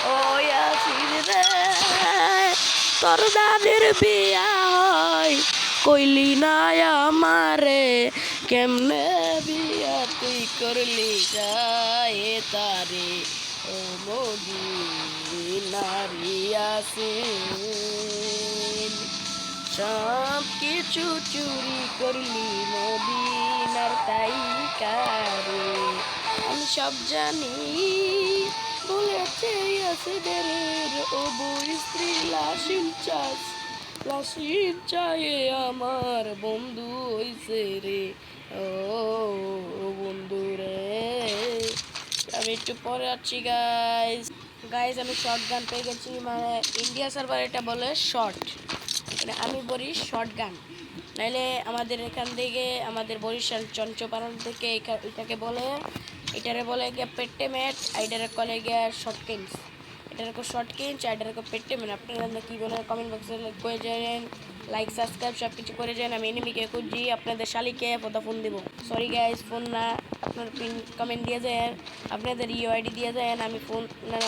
ও ইয়াসিন রে তোর দাদের বিয়া হয় কইলি না আমারে কেমনে বিয়া তুই করলি যায় তারে ও মদিনার ইয়াসিন সব কিছু চুরি করলি মদিনার তাই কারে আমি সব জানি বলেছে ইয়াসিনের ও বই স্ত্রী লাশিন চায়ে আমার বন্ধু হইছে রে ও বন্ধু রে আমি একটু পরে আছি গাইজ আমি শর্ট গান পেয়ে গেছি মানে ইন্ডিয়া সার্ভার এটা বলে শর্ট মানে আমি বলি শর্ট গান নাইলে আমাদের এখান থেকে আমাদের বরিশাল চঞ্চপাড়ান থেকে এটাকে বলে এটারে বলে গিয়া পেটে ম্যাট আইডারে কলে গিয়া শর্ট কিংস এটার শর্ট কিংস আইডারে পেটে ম্যাট আপনারা কি বলে কমেন্ট বক্সে করে যান লাইক সাবস্ক্রাইব সব কিছু করে যান আমি এনিমিকে খুঁজি আপনাদের শালিকে ফোন দিব সরি গাইজ ফোন না আপনার পিন কমেন্ট দিয়ে যান আপনাদের ইউআইডি দিয়ে যান আমি ফোন না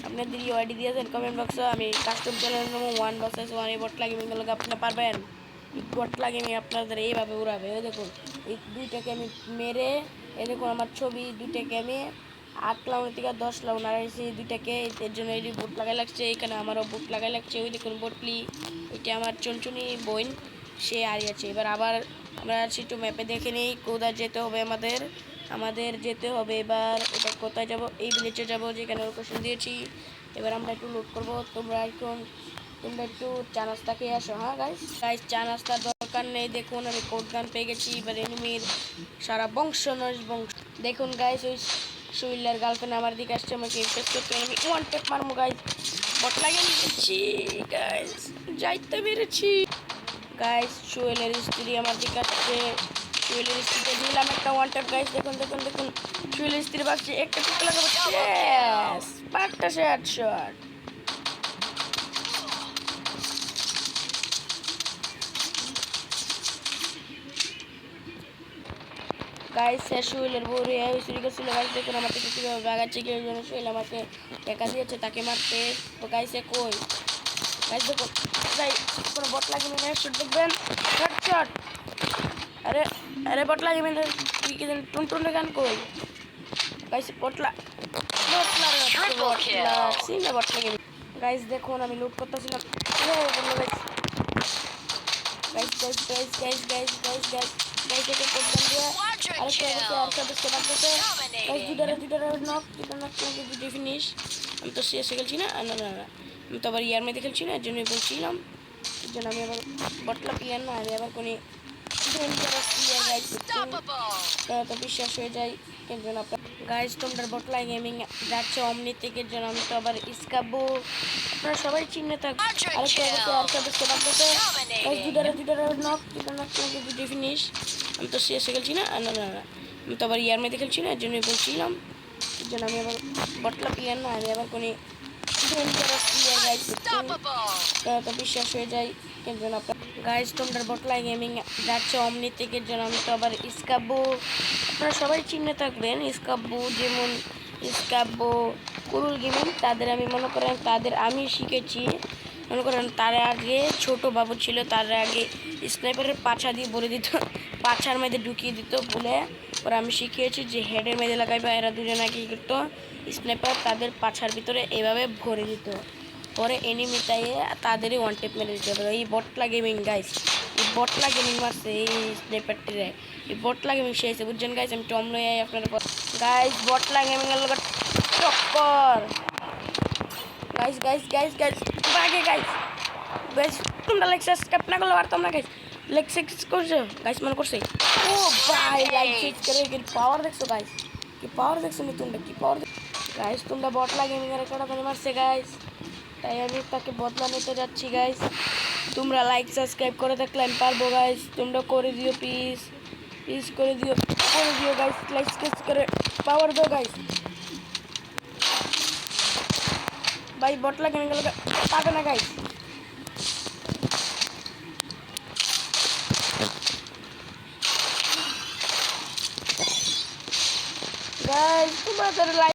আপনাদের ইউআইডি দিয়ে যান কমেন্ট বক্সে আমি কাস্টম চ্যানেল নেবো 1 vs 1 এই বট লাগিয়ে গেলে আপনারা পারবেন বট লাগিয়ে আমি আপনাদের এইভাবে উড়াবে ওই দেখুন এই দুইটাকে আমি মেরে এই দেখুন আমার ছবি দুইটাকে আমি 8 লাউন থেকে 10 লাউন আড়াইছি দুইটাকে এর জন্য এই বুট লাগাই লাগছে এখানে আমারও বুট লাগাই লাগছে ওই দেখুন বটলি এটা আমার চুনচুনি বোন সে হারিয়েছে এবার আবার আমরা আছি একটু ম্যাপে দেখে নিই কোথায় যেতে হবে আমাদের যেতে হবে এবার এটা কোথায় যাব এই ভিলেজে যাব যেখানে লোকেশন দিয়েছি এবার আমরা একটু লুট করবো তোমরা একটু চা নাস্তা খেয়ে আসো হ্যাঁ গাইস চা নাস্তার দরকার নেই দেখুন আমি কোড গান পেয়ে গেছি এবার এনিমির সারা বংশ দেখুন গাইস ওই সুইলার গার্লফ্রেন্ড আমার দিকে আসছে আমাকে ইমপ্রেস করতে আমি ওয়ান টেপ মারবো গাইস বট লাগিয়ে নিয়েছি গাইস যাইতে পেরেছি গাইস সুইলের স্ত্রী আমার দিকে আসছে সুইলের স্ত্রীকে দিলাম একটা ওয়ান টেপ গাইস দেখুন সুইলের স্ত্রী ভাবছে একটা টুক লাগাবো ইয়েস পাঁচটা শট গাইস সুইলের বউরে চুরি করছিল গাইস দেখুন আমার থেকে কীভাবে বাগাচ্ছে কেউ যেন সুইল আমাকে টাকা দিয়েছে তাকে মারতে তো গাইসে কই গাইস দেখুন গাইস কোনো বট লাগিয়ে মেনে শট দেখবেন শট আরে বট লাগিয়ে মেনে কি যেন টুনটুনের গান কই গাইস বট লাগিয়ে গাইস দেখুন আমি লুট করতেছিলাম ফিনিশ আমি তো শেষে খেলছি না আমি তো আবার ইয়ার মধ্যে খেলছি না এর জন্যই বলছিলাম এর জন্য আমি আবার বটলা প্লেয়ার না আমি আবার কোনো তো বিশ্বাস হয়ে যায় এর জন্য আপনার গাইজ তোমরা বটলা গেমিং যাচ্ছে অমনি থেকে জন্য আমি তো আবার ইস্কাবো আপনারা সবাই চিহ্নে থাকবে ফিনিশ আমি তো শেষে খেলছি না আমি তো আবার ইয়ার মধ্যে খেলছি না এর জন্যই বলছিলাম এর জন্য আমি আবার বটলা প্লেয়ার না আমি আবার কোনো তো বিশ্বাস হয়ে যায় এর জন্য আপনার গাইজ তোমরা বটলা গেমিং যাচ্ছে অমনি থেকে জন্য আমি তো আবার ইস্কাবো আপনারা সবাই চিহ্নে থাকবেন ইস্কাবো যেমন ইস্কাবো কুরুল গেমিং তাদের আমি মনে করেন তাদের আমি শিখেছি মনে করেন তার আগে ছোট বাবু ছিল তার আগে স্নাইপারের পাছা দিয়ে বলে দিত পাছার মধ্যে ঢুকিয়ে দিত বলে পরে আমি শিখিয়েছি যে হেডের মধ্যে লাগাইবা এরা দুজনে কি করতো স্নাইপার তাদের পাছার ভিতরে এভাবে ভরে দিত পরে এনিমি তাই তাদেরই ওয়ান টেপ মেরে দিতে হবে এই বটলা গেমিং গাইস এই বটলা গেমিং মারছে এই স্নাইপারটিরে এই বটলা গেমিং শেষে বুঝছেন গাইস আমি টম লই আপনারা গাইস বটলা গেমিং এর লগে টক্কর গাইস বাগে গাইস তোমরা লাইক সাবস্ক্রাইব না করলে পারতাম না গাইস লাইক সাবস্ক্রাইব করছো গাইস মনে করছে ও ভাই লাইক সাবস্ক্রাইব করে কি পাওয়ার দেখছো গাইস কি পাওয়ার দেখছো নি তোমরা কি পাওয়ার গাইস তোমরা বটলা গেমিং এর একটা করে মারছে গাইস তাই আমি তাকে বদলা নিতে যাচ্ছি গাইস তোমরা লাইক সাবস্ক্রাইব করে থাকলে আমি পারবো গাইস তোমরা করে দিও প্লিজ করে দিও গাইস লাইক সাবস্ক্রাইব করে পাওয়ার দাও গাইস ভাই বটলা গেমিং এর পাবে না গাইস তোমাদের